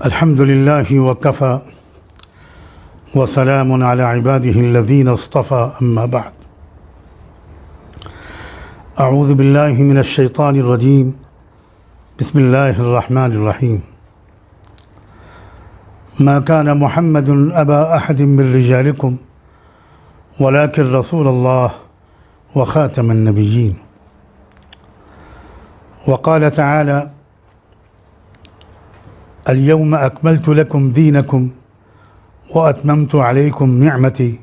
الحمد لله وكفى وسلام على عباده الذين اصطفى أما بعد أعوذ بالله من الشيطان الرجيم بسم الله الرحمن الرحيم ما كان محمد أبا أحد من رجالكم ولكن رسول الله وخاتم النبيين وقال تعالى اليوم أكملت لكم دينكم وأتممت عليكم نعمتي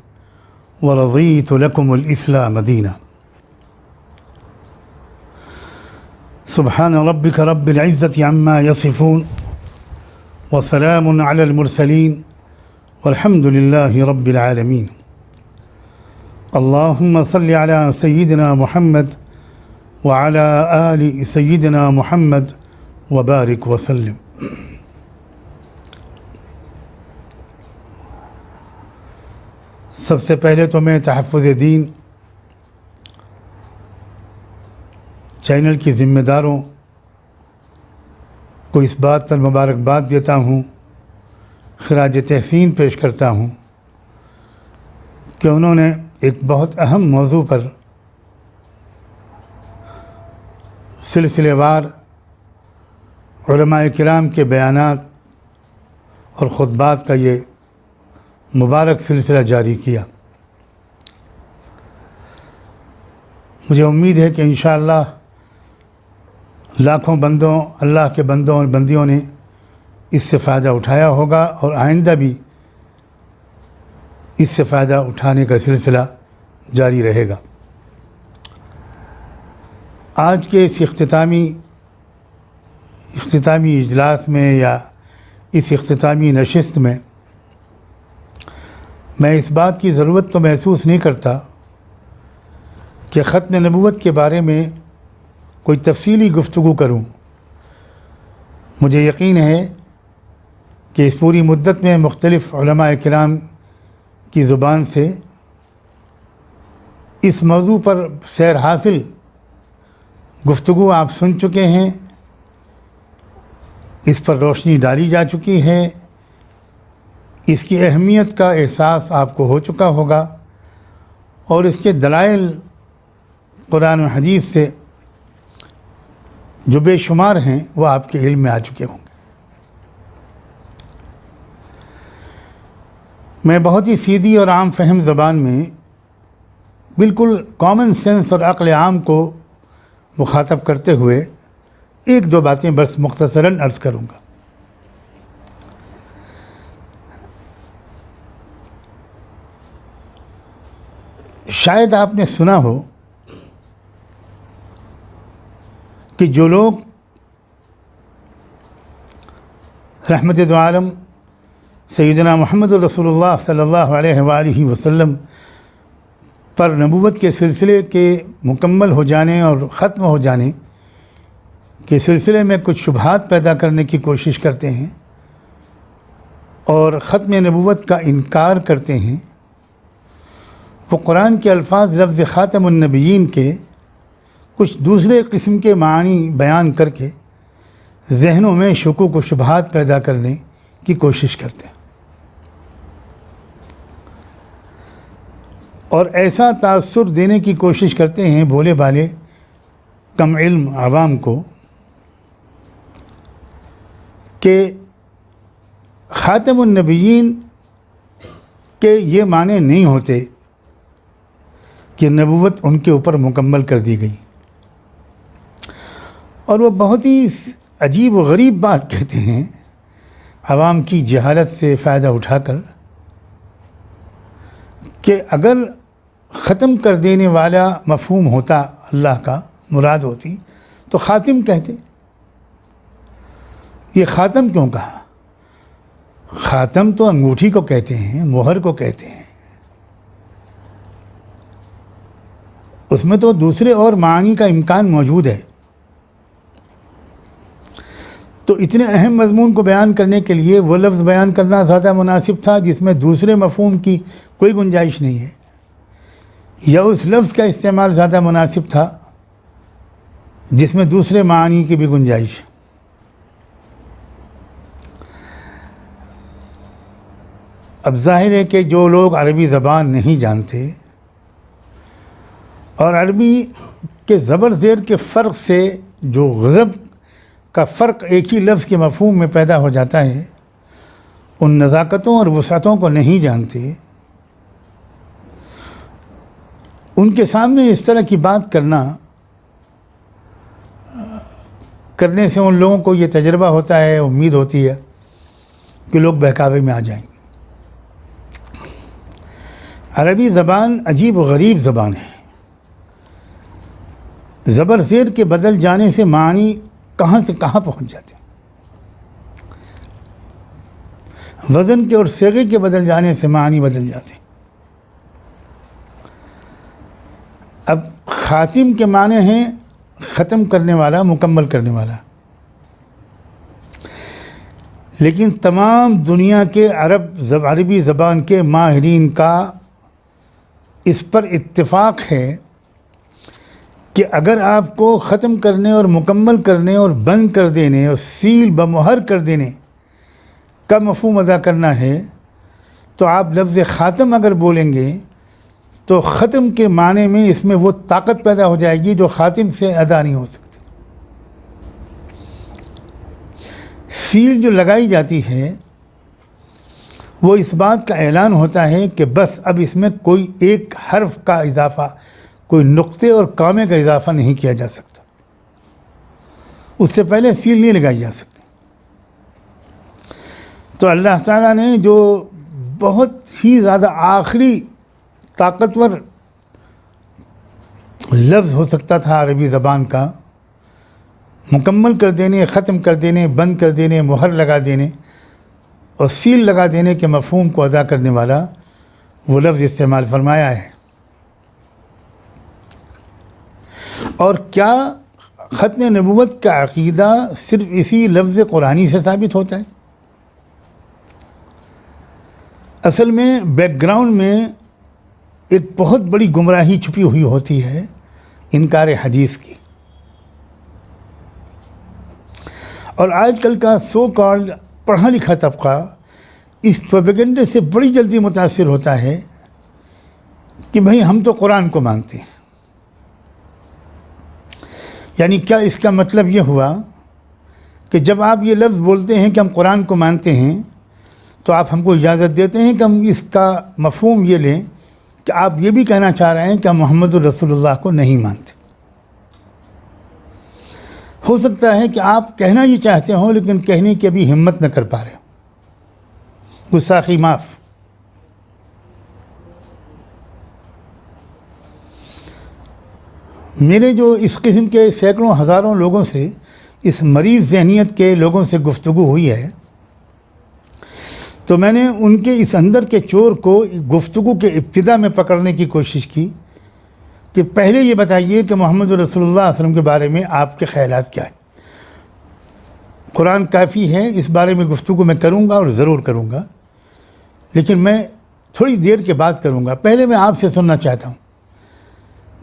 ورضيت لكم الإسلام دينا سبحان ربك رب العزة عما يصفون وسلام على المرسلين والحمد لله رب العالمين اللهم صل على سيدنا محمد وعلى آل سيدنا محمد وبارك وسلم. سب سے پہلے تو میں تحفظ دین چینل کی ذمہ داروں کو اس بات پر مبارکباد دیتا ہوں، خراج تحسین پیش کرتا ہوں کہ انہوں نے ایک بہت اہم موضوع پر سلسلے وار علماء کرام کے بیانات اور خطبات کا یہ مبارک سلسلہ جاری کیا. مجھے امید ہے کہ انشاءاللہ لاکھوں بندوں، اللہ کے بندوں اور بندیوں نے اس سے فائدہ اٹھایا ہوگا اور آئندہ بھی اس سے فائدہ اٹھانے کا سلسلہ جاری رہے گا. آج کے اس اختتامی اجلاس میں یا اس اختتامی نشست میں میں اس بات کی ضرورت تو محسوس نہیں کرتا کہ ختم نبوت کے بارے میں کوئی تفصیلی گفتگو کروں. مجھے یقین ہے کہ اس پوری مدت میں مختلف علماء کرام کی زبان سے اس موضوع پر سیر حاصل گفتگو آپ سن چکے ہیں، اس پر روشنی ڈالی جا چکی ہے، اس کی اہمیت کا احساس آپ کو ہو چکا ہوگا اور اس کے دلائل قرآن و حدیث سے جو بے شمار ہیں وہ آپ کے علم میں آ چکے ہوں گے. میں بہت ہی سیدھی اور عام فہم زبان میں بالکل کامن سینس اور عقل عام کو مخاطب کرتے ہوئے ایک دو باتیں بس مختصراً عرض کروں گا. شاید آپ نے سنا ہو کہ جو لوگ رحمت دو عالم سیدنا محمد رسول اللہ صلی اللہ علیہ وآلہ وسلم پر نبوت کے سلسلے کے مکمل ہو جانے اور ختم ہو جانے کے سلسلے میں کچھ شبہات پیدا کرنے کی کوشش کرتے ہیں اور ختم نبوت کا انکار کرتے ہیں، وہ قرآن کے الفاظ لفظ خاتم النبیین کے کچھ دوسرے قسم کے معنی بیان کر کے ذہنوں میں شکوک و شبہات پیدا کرنے کی کوشش کرتے ہیں اور ایسا تاثر دینے کی کوشش کرتے ہیں بھولے بھالے کم علم عوام کو کہ خاتم النبیین کے یہ معنی نہیں ہوتے کہ نبوت ان کے اوپر مکمل کر دی گئی. اور وہ بہت ہی عجیب و غریب بات کہتے ہیں عوام کی جہالت سے فائدہ اٹھا کر کہ اگر ختم کر دینے والا مفہوم ہوتا، اللہ کا مراد ہوتی تو خاتم کہتے. یہ خاتم کیوں کہا؟ خاتم تو انگوٹھی کو کہتے ہیں، مہر کو کہتے ہیں، اس میں تو دوسرے اور معنی کا امکان موجود ہے. تو اتنے اہم مضمون کو بیان کرنے کے لیے وہ لفظ بیان کرنا زیادہ مناسب تھا جس میں دوسرے مفہوم کی کوئی گنجائش نہیں ہے، یا اس لفظ کا استعمال زیادہ مناسب تھا جس میں دوسرے معنی کی بھی گنجائش. اب ظاہر ہے کہ جو لوگ عربی زبان نہیں جانتے اور عربی کے زبر زیر کے فرق سے جو غضب کا فرق ایک ہی لفظ کے مفہوم میں پیدا ہو جاتا ہے، ان نزاکتوں اور وسعتوں کو نہیں جانتے، ان کے سامنے اس طرح کی بات کرنے سے ان لوگوں کو یہ تجربہ ہوتا ہے، امید ہوتی ہے کہ لوگ بہکاوے میں آ جائیں گے۔ عربی زبان عجیب و غریب زبان ہے۔ زبر زیر کے بدل جانے سے معنی کہاں سے کہاں پہنچ جاتے ہیں، وزن کے اور صیغے کے بدل جانے سے معنی بدل جاتے ہیں۔ اب خاتم کے معنی ہیں ختم کرنے والا، مکمل کرنے والا، لیکن تمام دنیا کے عربی زبان کے ماہرین کا اس پر اتفاق ہے کہ اگر آپ کو ختم کرنے اور مکمل کرنے اور بند کر دینے اور سیل بمہر کر دینے کا مفہوم ادا کرنا ہے تو آپ لفظ خاتم اگر بولیں گے تو ختم کے معنی میں اس میں وہ طاقت پیدا ہو جائے گی جو خاتم سے ادا نہیں ہو سکتی۔ سیل جو لگائی جاتی ہے وہ اس بات کا اعلان ہوتا ہے کہ بس اب اس میں کوئی ایک حرف کا اضافہ، کوئی نقطے اور کامے کا اضافہ نہیں کیا جا سکتا، اس سے پہلے سیل نہیں لگائی جا سکتی۔ تو اللہ تعالیٰ نے جو بہت ہی زیادہ آخری طاقتور لفظ ہو سکتا تھا عربی زبان کا، مکمل کر دینے، ختم کر دینے، بند کر دینے، مہر لگا دینے اور سیل لگا دینے کے مفہوم کو ادا کرنے والا وہ لفظ استعمال فرمایا ہے۔ اور کیا ختم نبوت کا عقیدہ صرف اسی لفظ قرآنی سے ثابت ہوتا ہے؟ اصل میں بیک گراؤنڈ میں ایک بہت بڑی گمراہی چھپی ہوئی ہوتی ہے، انکار حدیث کی۔ اور آج کل کا سو کالڈ پڑھا لکھا طبقہ اس پروپیگنڈے سے بڑی جلدی متاثر ہوتا ہے کہ بھئی ہم تو قرآن کو مانتے ہیں۔ یعنی کیا اس کا مطلب یہ ہوا کہ جب آپ یہ لفظ بولتے ہیں کہ ہم قرآن کو مانتے ہیں تو آپ ہم کو اجازت دیتے ہیں کہ ہم اس کا مفہوم یہ لیں کہ آپ یہ بھی کہنا چاہ رہے ہیں کہ ہم محمد رسول اللہ کو نہیں مانتے؟ ہو سکتا ہے کہ آپ کہنا یہ چاہتے ہوں لیکن کہنے کی ابھی ہمت نہ کر پا رہے ہوں۔ گستاخی معاف۔ میرے جو اس قسم کے سینکڑوں ہزاروں لوگوں سے، اس مریض ذہنیت کے لوگوں سے گفتگو ہوئی ہے تو میں نے ان کے اس اندر کے چور کو گفتگو کے ابتدا میں پکڑنے کی کوشش کی کہ پہلے یہ بتائیے کہ محمد رسول اللہ صلی اللہ علیہ وسلم کے بارے میں آپ کے خیالات کیا ہیں۔ قرآن کافی ہے، اس بارے میں گفتگو میں کروں گا اور ضرور کروں گا، لیکن میں تھوڑی دیر کے بعد کروں گا۔ پہلے میں آپ سے سننا چاہتا ہوں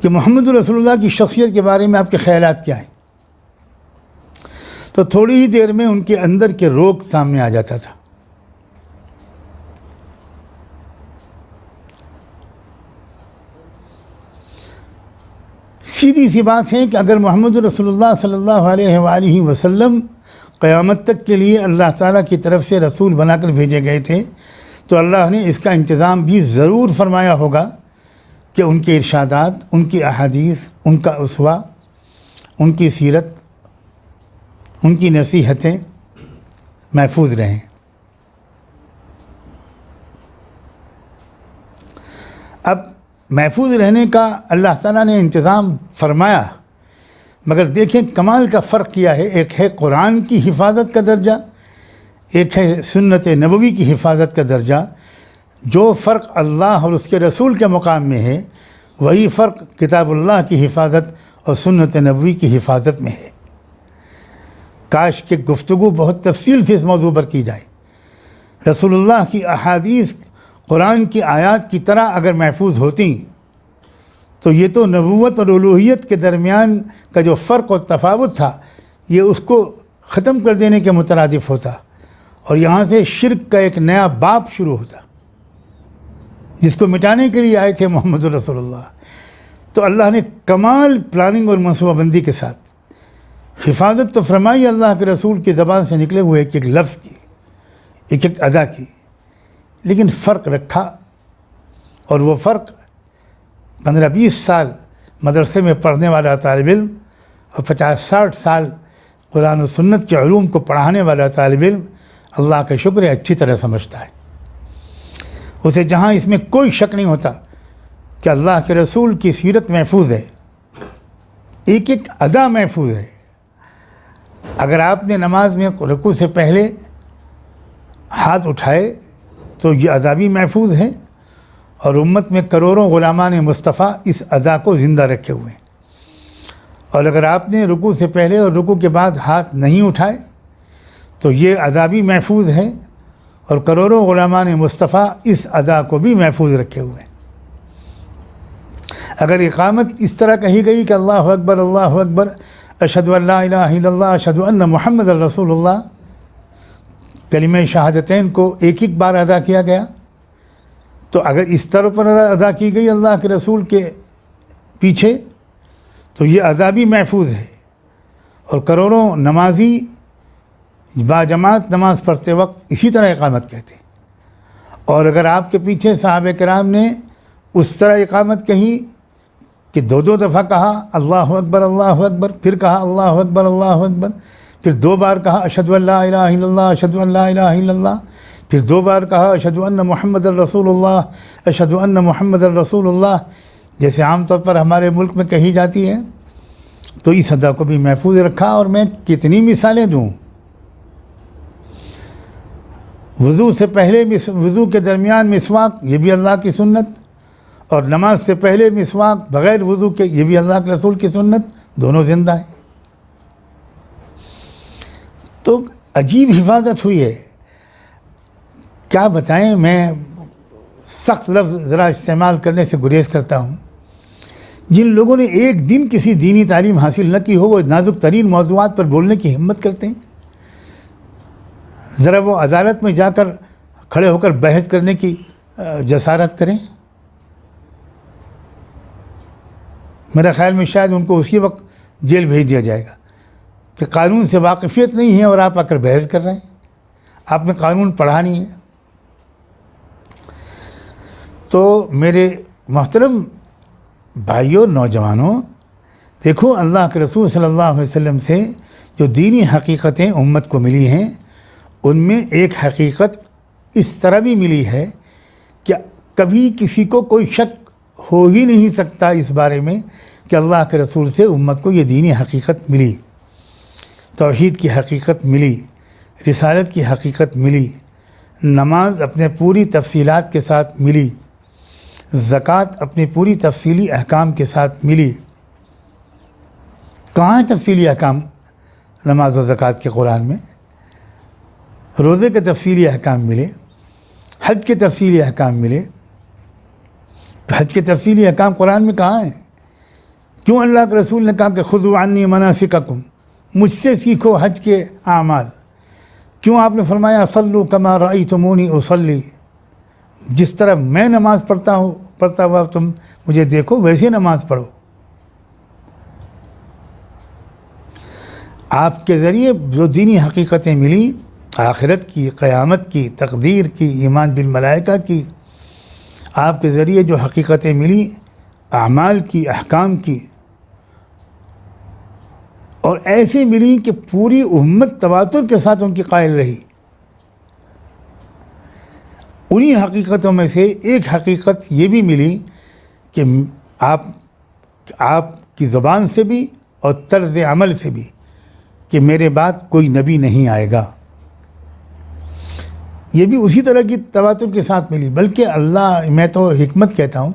کہ محمد رسول اللہ کی شخصیت کے بارے میں آپ کے خیالات کیا ہیں۔ تو تھوڑی ہی دیر میں ان کے اندر کے روگ سامنے آ جاتا تھا۔ سیدھی سی بات ہے کہ اگر محمد رسول اللہ صلی اللہ علیہ وآلہ وسلم قیامت تک کے لیے اللہ تعالیٰ کی طرف سے رسول بنا کر بھیجے گئے تھے تو اللہ نے اس کا انتظام بھی ضرور فرمایا ہوگا کہ ان کے ارشادات، ان کی احادیث، ان کا اسوہ، ان کی سیرت، ان کی نصیحتیں محفوظ رہیں۔ اب محفوظ رہنے کا اللہ تعالیٰ نے انتظام فرمایا، مگر دیکھیں کمال کا فرق کیا ہے۔ ایک ہے قرآن کی حفاظت کا درجہ، ایک ہے سنت نبوی کی حفاظت کا درجہ۔ جو فرق اللہ اور اس کے رسول کے مقام میں ہے وہی فرق کتاب اللہ کی حفاظت اور سنت نبوی کی حفاظت میں ہے۔ کاش کہ گفتگو بہت تفصیل سے اس موضوع پر کی جائے۔ رسول اللہ کی احادیث قرآن کی آیات کی طرح اگر محفوظ ہوتی تو یہ تو نبوت اور الوہیت کے درمیان کا جو فرق و تفاوت تھا یہ اس کو ختم کر دینے کے مترادف ہوتا اور یہاں سے شرک کا ایک نیا باب شروع ہوتا۔ جس کو مٹانے کے لیے آئے تھے محمد رسول اللہ. تو اللہ نے کمال پلاننگ اور منصوبہ بندی کے ساتھ حفاظت تو فرمائی اللہ کے رسول کی زبان سے نکلے ہوئے ایک ایک لفظ کی، ایک ایک ادا کی، لیکن فرق رکھا. اور وہ فرق 15-20 سال مدرسے میں پڑھنے والا طالب علم اور 50-60 سال قرآن و سنت کے علوم کو پڑھانے والا طالب علم اللہ کا شکر ہے اچھی طرح سمجھتا ہے. اسے جہاں اس میں کوئی شک نہیں ہوتا کہ اللہ کے رسول کی سیرت محفوظ ہے، ایک ایک ادا محفوظ ہے. اگر آپ نے نماز میں رکوع سے پہلے ہاتھ اٹھائے تو یہ ادا بھی محفوظ ہے، اور امت میں کروڑوں غلامان مصطفیٰ اس ادا کو زندہ رکھے ہوئے ہیں. اور اگر آپ نے رکوع سے پہلے اور رکوع کے بعد ہاتھ نہیں اٹھائے تو یہ ادا بھی محفوظ ہے، اور کروڑوں غلامان مصطفیٰ اس ادا کو بھی محفوظ رکھے ہوئے ہیں. اگر اقامت اس طرح کہی گئی کہ اللہ اکبر اشہد ان لا الہ الا اللہ اشہد ان محمد رسول اللہ، کلمہ شہادتین کو ایک ایک بار ادا کیا گیا، تو اگر اس طرح پر ادا کی گئی اللہ کے رسول کے پیچھے تو یہ ادا بھی محفوظ ہے. اور کروڑوں نمازی باجماعت نماز پڑھتے وقت اسی طرح اقامت کہتے. اور اگر آپ کے پیچھے صحابہ کرام نے اس طرح اقامت کہی کہ 2 دفعہ کہا اللہ اکبر، پھر کہا اللہ اکبر، پھر 2 بار کہا اشہد ان لا الہ الا اللہ اشہد ان لا الہ الا اللہ، پھر 2 بار کہا اشہد ان محمد الرسول اللہ اشہد ان محمد الرسول اللہ، جیسے عام طور پر ہمارے ملک میں کہی جاتی ہے، تو اس ادا کو بھی محفوظ رکھا. اور میں کتنی مثالیں دوں. وضو سے پہلے وضو کے درمیان مسواک، یہ بھی اللہ کی سنت، اور نماز سے پہلے مسواک بغیر وضو کے، یہ بھی اللہ کے رسول کی سنت، دونوں زندہ ہیں. تو عجیب حفاظت ہوئی ہے. کیا بتائیں، میں سخت لفظ ذرا استعمال کرنے سے گریز کرتا ہوں. جن لوگوں نے ایک دن کسی دینی تعلیم حاصل نہ کی ہو، وہ نازک ترین موضوعات پر بولنے کی ہمت کرتے ہیں. ذرا وہ عدالت میں جا کر کھڑے ہو کر بحث کرنے کی جسارت کریں. میرا خیال میں شاید ان کو اسی وقت جیل بھیج دیا جائے گا کہ قانون سے واقفیت نہیں ہے اور آپ آ کر بحث کر رہے ہیں، آپ نے قانون پڑھا نہیں ہے. تو میرے محترم بھائیوں، نوجوانوں، دیکھو اللہ کے رسول صلی اللہ علیہ وسلم سے جو دینی حقیقتیں امت کو ملی ہیں، ان میں ایک حقیقت اس طرح بھی ملی ہے کہ کبھی کسی کو کوئی شک ہو ہی نہیں سکتا اس بارے میں کہ اللہ کے رسول سے امت کو یہ دینی حقیقت ملی، توحید کی حقیقت ملی، رسالت کی حقیقت ملی، نماز اپنے پوری تفصیلات کے ساتھ ملی، زکوٰۃ اپنی پوری تفصیلی احکام کے ساتھ ملی. کہاں ہے تفصیلی احکام نماز و زکوٰۃ کے قرآن میں؟ روزے کے تفصیلی احکام ملے، حج کے تفصیلی احکام ملے. حج کے تفصیلی احکام قرآن میں کہاں ہیں؟ کیوں اللہ کے رسول نے کہا کہ خذوا عنی مناسککم، مجھ سے سیکھو حج کے اعمال؟ کیوں آپ نے فرمایا صلوا کما رأیتمونی اصلی، جس طرح میں نماز پڑھتا ہوا تم مجھے دیکھو ویسے نماز پڑھو. آپ کے ذریعے جو دینی حقیقتیں ملی، آخرت کی، قیامت کی، تقدیر کی، ایمان بالملائکہ کی، آپ کے ذریعے جو حقیقتیں ملی اعمال کی، احکام کی، اور ایسے ملی کہ پوری امت تواتر کے ساتھ ان کی قائل رہی. انہی حقیقتوں میں سے ایک حقیقت یہ بھی ملی کہ آپ کی زبان سے بھی اور طرز عمل سے بھی کہ میرے بعد کوئی نبی نہیں آئے گا. یہ بھی اسی طرح کی تواتر کے ساتھ ملی. بلکہ میں تو حکمت کہتا ہوں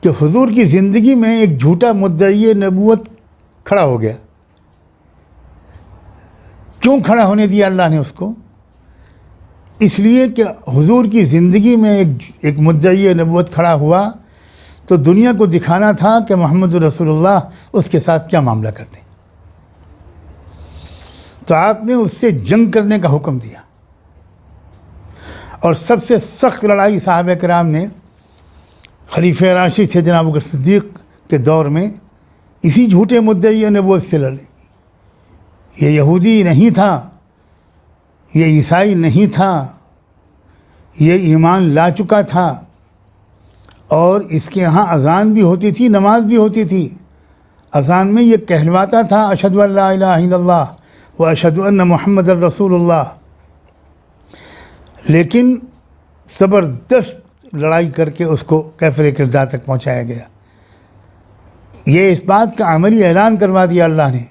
کہ حضور کی زندگی میں ایک جھوٹا مدعی نبوت کھڑا ہو گیا. کیوں کھڑا ہونے دیا اللہ نے اس کو؟ اس لیے کہ حضور کی زندگی میں ایک مدعی نبوت کھڑا ہوا تو دنیا کو دکھانا تھا کہ محمد رسول اللہ اس کے ساتھ کیا معاملہ کرتے ہیں. تو آپ نے اس سے جنگ کرنے کا حکم دیا، اور سب سے سخت لڑائی صحابہ کرام نے خلیفہ راشد تھے جناب بکر صدیق کے دور میں اسی جھوٹے مدعی نبوت سے لڑے. یہ یہودی نہیں تھا، یہ عیسائی نہیں تھا، یہ ایمان لا چکا تھا، اور اس کے ہاں اذان بھی ہوتی تھی، نماز بھی ہوتی تھی. اذان میں یہ کہلواتا تھا اشہد ان لا الہ الا اللہ و اشہد ان محمد الرسول اللہ. لیکن زبردست لڑائی کر کے اس کو کافر کردار تک پہنچایا گیا. یہ اس بات کا عملی اعلان کروا دیا اللہ نے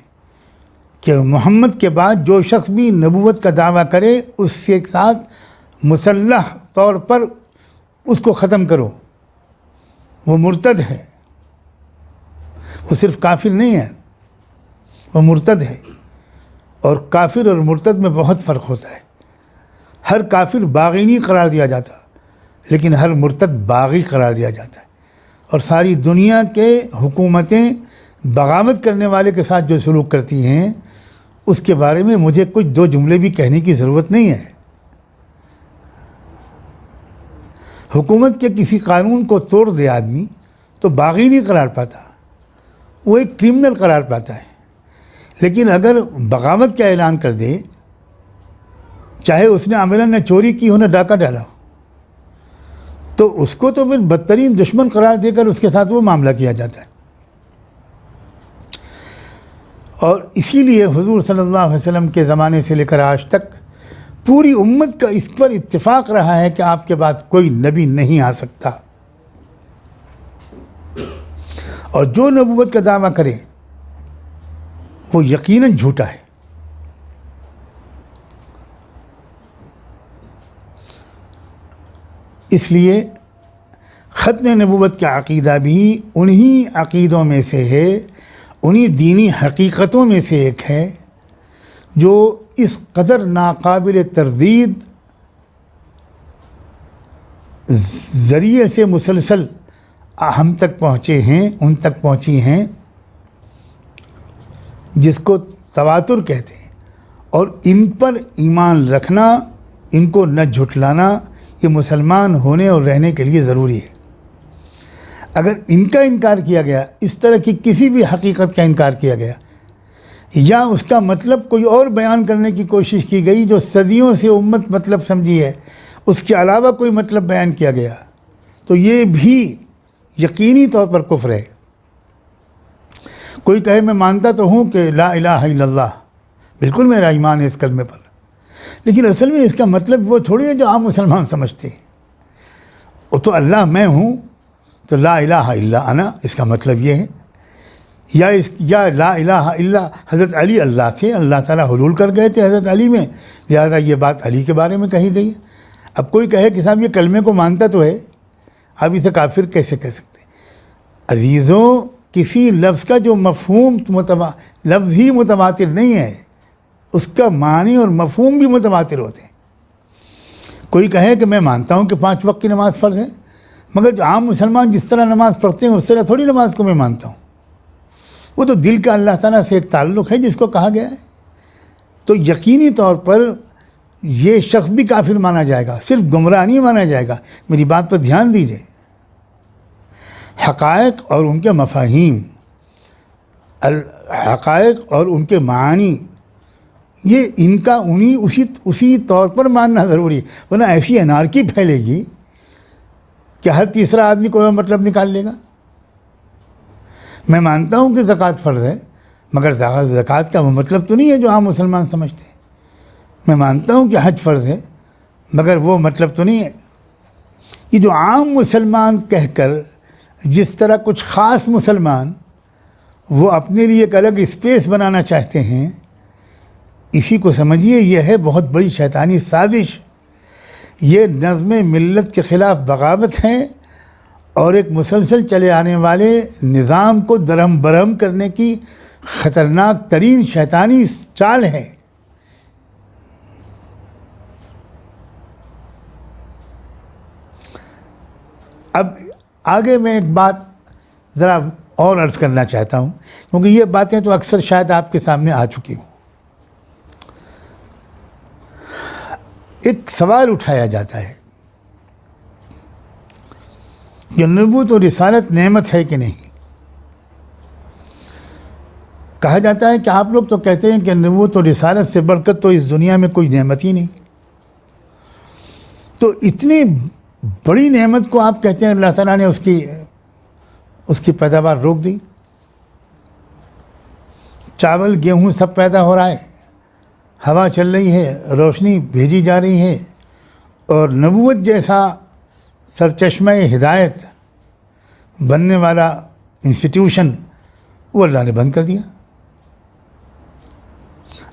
کہ محمد کے بعد جو شخص بھی نبوت کا دعویٰ کرے اس کے ساتھ مسلح طور پر اس کو ختم کرو. وہ مرتد ہے، وہ صرف کافر نہیں ہے، وہ مرتد ہے. اور کافر اور مرتد میں بہت فرق ہوتا ہے. ہر کافر باغی نہیں قرار دیا جاتا، لیکن ہر مرتد باغی قرار دیا جاتا ہے. اور ساری دنیا کے حکومتیں بغاوت کرنے والے کے ساتھ جو سلوک کرتی ہیں اس کے بارے میں مجھے کچھ دو جملے بھی کہنے کی ضرورت نہیں ہے. حکومت کے کسی قانون کو توڑ دے آدمی تو باغی نہیں قرار پاتا، وہ ایک کرمنل قرار پاتا ہے. لیکن اگر بغاوت کا اعلان کر دے، چاہے اس نے عملاً نہ چوری کی ہو نہ ڈاکہ ڈالا ہو، تو اس کو تو پھر بدترین دشمن قرار دے کر اس کے ساتھ وہ معاملہ کیا جاتا ہے. اور اسی لیے حضور صلی اللہ علیہ وسلم کے زمانے سے لے کر آج تک پوری امت کا اس پر اتفاق رہا ہے کہ آپ کے بعد کوئی نبی نہیں آ سکتا. اور جو نبوت کا دعویٰ کرے وہ یقیناً جھوٹا ہے. اس لیے ختم نبوت کا عقیدہ بھی انہی عقیدوں میں سے ہے، انہی دینی حقیقتوں میں سے ایک ہے جو اس قدر ناقابل تردید ذریعے سے مسلسل ہم تک پہنچے ہیں، ان تک پہنچی ہیں، جس کو تواتر کہتے ہیں. اور ان پر ایمان رکھنا، ان کو نہ جھٹلانا، یہ مسلمان ہونے اور رہنے کے لیے ضروری ہے. اگر ان کا انکار کیا گیا، اس طرح کی کسی بھی حقیقت کا انکار کیا گیا، یا اس کا مطلب کوئی اور بیان کرنے کی کوشش کی گئی جو صدیوں سے امت مطلب سمجھی ہے، اس کے علاوہ کوئی مطلب بیان کیا گیا، تو یہ بھی یقینی طور پر کفر ہے. کوئی کہے میں مانتا تو ہوں کہ لا الہ الا اللہ، بالکل میرا ایمان ہے اس کلمے پر، لیکن اصل میں اس کا مطلب وہ تھوڑی ہے جو عام مسلمان سمجھتے ہیں. وہ تو اللہ میں ہوں، تو لا الہ الا انا اس کا مطلب یہ ہے. یا لا الہ الا حضرت علی اللہ تھے، اللہ تعالیٰ حلول کر گئے تھے حضرت علی میں، لہذا یہ بات علی کے بارے میں کہی گئی ہے. اب کوئی کہے کہ صاحب یہ کلمے کو مانتا تو ہے، اب اسے کافر کیسے کہہ سکتے ہیں؟ عزیزوں، کسی لفظ کا جو مفہوم لفظ ہی متواتر نہیں ہے، اس کا معنی اور مفہوم بھی متواتر ہوتے ہیں. کوئی کہے کہ میں مانتا ہوں کہ 5 وقت کی نماز فرض ہے، مگر جو عام مسلمان جس طرح نماز پڑھتے ہیں اس طرح تھوڑی نماز کو میں مانتا ہوں. وہ تو دل کا اللہ تعالیٰ سے ایک تعلق ہے جس کو کہا گیا ہے. تو یقینی طور پر یہ شخص بھی کافر مانا جائے گا، صرف گمراہ نہیں مانا جائے گا. میری بات پر دھیان دیجیے. حقائق اور ان کے مفاہیم، حقائق اور ان کے معانی، یہ ان کا اسی طور پر ماننا ضروری ہے، ورنہ ایسی انارکی پھیلے گی کہ ہر تیسرا آدمی کوئی مطلب نکال لے گا. میں مانتا ہوں کہ زکوٰۃ فرض ہے، مگر زکوٰۃ کا وہ مطلب تو نہیں ہے جو عام مسلمان سمجھتے ہیں. میں مانتا ہوں کہ حج فرض ہے، مگر وہ مطلب تو نہیں ہے. یہ جو عام مسلمان کہہ کر جس طرح کچھ خاص مسلمان وہ اپنے لیے ایک الگ اسپیس بنانا چاہتے ہیں، اسی کو سمجھیے یہ ہے بہت بڑی شیطانی سازش. یہ نظم ملت کے خلاف بغاوت ہے اور ایک مسلسل چلے آنے والے نظام کو درہم برہم کرنے کی خطرناک ترین شیطانی چال ہے. اب آگے میں ایک بات ذرا اور عرض کرنا چاہتا ہوں، کیونکہ یہ باتیں تو اکثر شاید آپ کے سامنے آ چکی ہوں. ایک سوال اٹھایا جاتا ہے کہ نبوت اور رسالت نعمت ہے کہ نہیں؟ کہا جاتا ہے کہ آپ لوگ تو کہتے ہیں کہ نبوت اور رسالت سے بڑھ کر تو اس دنیا میں کوئی نعمت ہی نہیں، تو اتنی بڑی نعمت کو آپ کہتے ہیں اللہ تعالیٰ نے اس کی پیداوار روک دی؟ چاول گیہوں سب پیدا ہو رہا ہے، ہوا چل رہی ہے، روشنی بھیجی جا رہی ہے، اور نبوت جیسا سرچشمہ ہدایت بننے والا انسٹیٹیوشن وہ اللہ نے بند کر دیا۔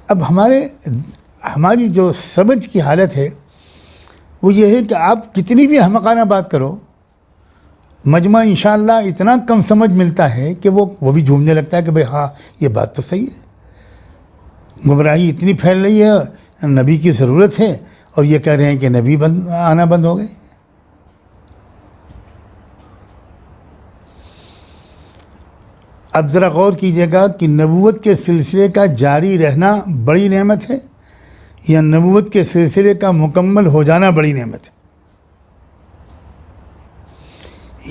اب ہماری جو سمجھ کی حالت ہے وہ یہ ہے کہ آپ کتنی بھی احمقانہ بات کرو، مجمع انشاءاللہ اتنا کم سمجھ ملتا ہے کہ وہ بھی جھومنے لگتا ہے کہ بھئی ہاں یہ بات تو صحیح ہے، گمراہی اتنی پھیل رہی ہے، نبی کی ضرورت ہے، اور یہ کہہ رہے ہیں کہ نبی آنا بند ہو گئے۔ اب ذرا غور کیجیے گا کہ نبوت کے سلسلے کا جاری رہنا بڑی نعمت ہے یا نبوت کے سلسلے کا مکمل ہو جانا بڑی نعمت ہے؟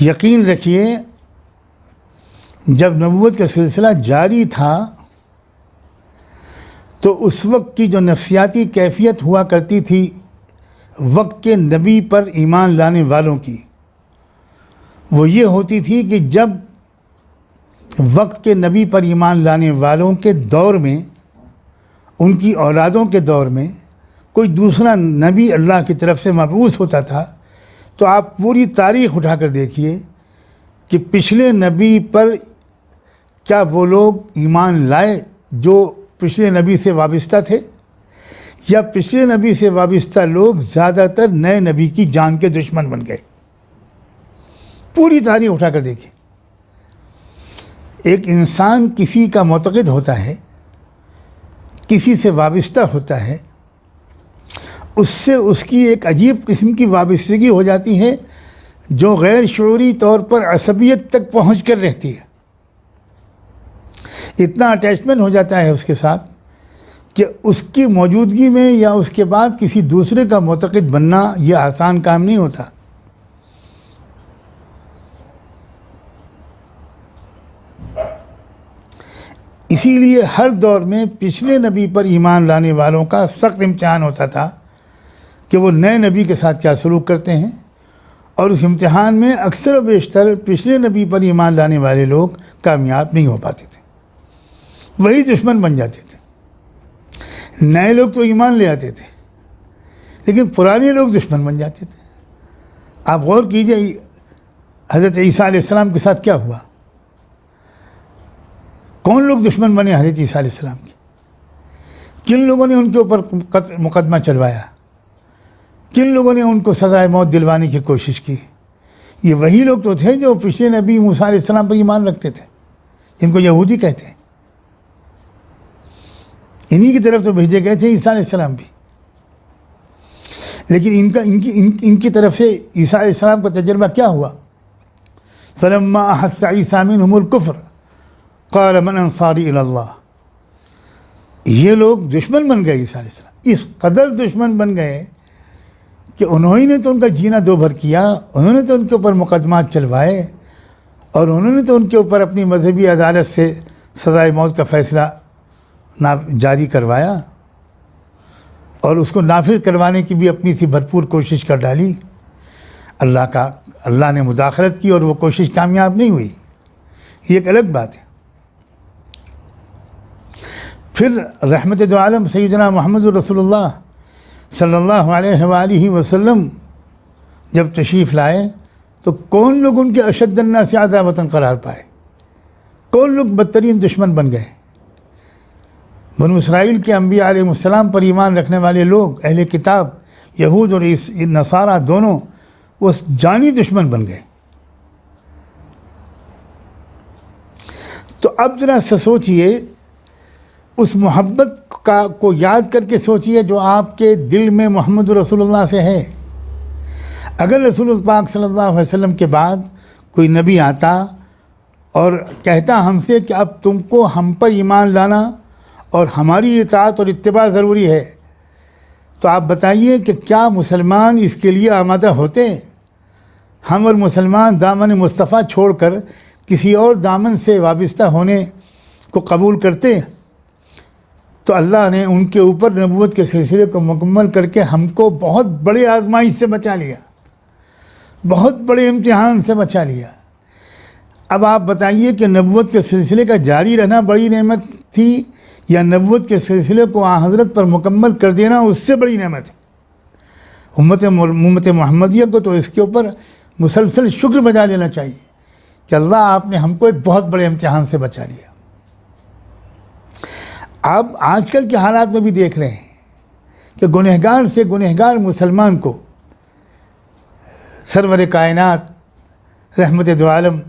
یقین رکھیے جب نبوت کا سلسلہ جاری تھا تو اس وقت کی جو نفسیاتی کیفیت ہوا کرتی تھی وقت کے نبی پر ایمان لانے والوں کی، وہ یہ ہوتی تھی کہ جب وقت کے نبی پر ایمان لانے والوں کے دور میں، ان کی اولادوں کے دور میں کوئی دوسرا نبی اللہ کی طرف سے مبعوث ہوتا تھا تو آپ پوری تاریخ اٹھا کر دیکھیے کہ پچھلے نبی پر کیا وہ لوگ ایمان لائے جو پچھلے نبی سے وابستہ تھے، یا پچھلے نبی سے وابستہ لوگ زیادہ تر نئے نبی کی جان کے دشمن بن گئے؟ پوری تاریخ اٹھا کر دیکھیے۔ ایک انسان کسی کا معتقد ہوتا ہے، کسی سے وابستہ ہوتا ہے، اس سے اس کی ایک عجیب قسم کی وابستگی ہو جاتی ہے جو غیر شعوری طور پر عصبیت تک پہنچ کر رہتی ہے۔ اتنا اٹیچمنٹ ہو جاتا ہے اس کے ساتھ کہ اس کی موجودگی میں یا اس کے بعد کسی دوسرے کا معتقد بننا یہ آسان کام نہیں ہوتا۔ اسی لیے ہر دور میں پچھلے نبی پر ایمان لانے والوں کا سخت امتحان ہوتا تھا کہ وہ نئے نبی کے ساتھ کیا سلوک کرتے ہیں، اور اس امتحان میں اکثر و بیشتر پچھلے نبی پر ایمان لانے والے لوگ کامیاب نہیں ہو پاتے تھے، وہی دشمن بن جاتے تھے۔ نئے لوگ تو ایمان لے آتے تھے لیکن پرانے لوگ دشمن بن جاتے تھے۔ آپ غور کیجئے حضرت عیسیٰ علیہ السلام کے ساتھ کیا ہوا، کون لوگ دشمن بنے حضرت عیسیٰ علیہ السلام کے؟ کن لوگوں نے ان کے اوپر مقدمہ چلوایا؟ کن لوگوں نے ان کو سزائے موت دلوانے کی کوشش کی؟ یہ وہی لوگ تو تھے جو پچھلے نبی موسیٰ علیہ السلام پر ایمان رکھتے تھے، جن کو یہودی کہتے ہیں۔ انہی کی طرف تو بھیجے گئے تھے عیسیٰ علیہ السلام بھی، لیکن ان کی طرف سے عیسیٰ علیہ السلام کا تجربہ کیا ہوا؟ فلما احس عیسیٰ منہم الکفر قال من انصاری الی اللہ۔ یہ لوگ دشمن بن گئے عیسیٰ علیہ السلام، اس قدر دشمن بن گئے کہ انہوں نے تو ان کا جینا دو بھر کیا، انہوں نے تو ان کے اوپر مقدمات چلوائے، اور انہوں نے تو ان کے اوپر اپنی مذہبی عدالت سے سزائے موت کا فیصلہ جاری کروایا، اور اس کو نافذ کروانے کی بھی اپنی سی بھرپور کوشش کر ڈالی۔ اللہ نے مداخلت کی اور وہ کوشش کامیاب نہیں ہوئی، یہ ایک الگ بات ہے۔ پھر رحمت دو عالم سیدنا محمد رسول اللہ صلی اللہ علیہ وآلہ وسلم جب تشریف لائے تو کون لوگ ان کے اشد الناس عداوۃ قرار پائے؟ کون لوگ بدترین دشمن بن گئے؟ بنو اسرائیل کے انبیاء علیہ السلام پر ایمان رکھنے والے لوگ، اہل کتاب، یہود اور نصارہ دونوں، وہ جانی دشمن بن گئے۔ تو اب ذرا سوچئے، اس محبت کو یاد کر کے سوچئے جو آپ کے دل میں محمد رسول اللہ سے ہے۔ اگر رسول پاک صلی اللہ علیہ وسلم کے بعد کوئی نبی آتا اور کہتا ہم سے کہ اب تم کو ہم پر ایمان لانا اور ہماری اطاعت اور اتباع ضروری ہے، تو آپ بتائیے کہ کیا مسلمان اس کے لیے آمادہ ہوتے؟ ہم اور مسلمان دامن مصطفیٰ چھوڑ کر کسی اور دامن سے وابستہ ہونے کو قبول کرتے ہیں تو اللہ نے ان کے اوپر نبوت کے سلسلے کو مکمل کر کے ہم کو بہت بڑے آزمائش سے بچا لیا، بہت بڑے امتحان سے بچا لیا۔ اب آپ بتائیے کہ نبوت کے سلسلے کا جاری رہنا بڑی نعمت تھی یا نبوت کے سلسلے کو آن حضرت پر مکمل کر دینا اس سے بڑی نعمت ہے؟ امت محمدیہ کو تو اس کے اوپر مسلسل شکر بجا لینا چاہیے کہ اللہ آپ نے ہم کو ایک بہت بڑے امتحان سے بچا لیا۔ آپ آج کل کے حالات میں بھی دیکھ رہے ہیں کہ گنہگار سے گنہگار مسلمان کو سرور کائنات رحمت دو عالم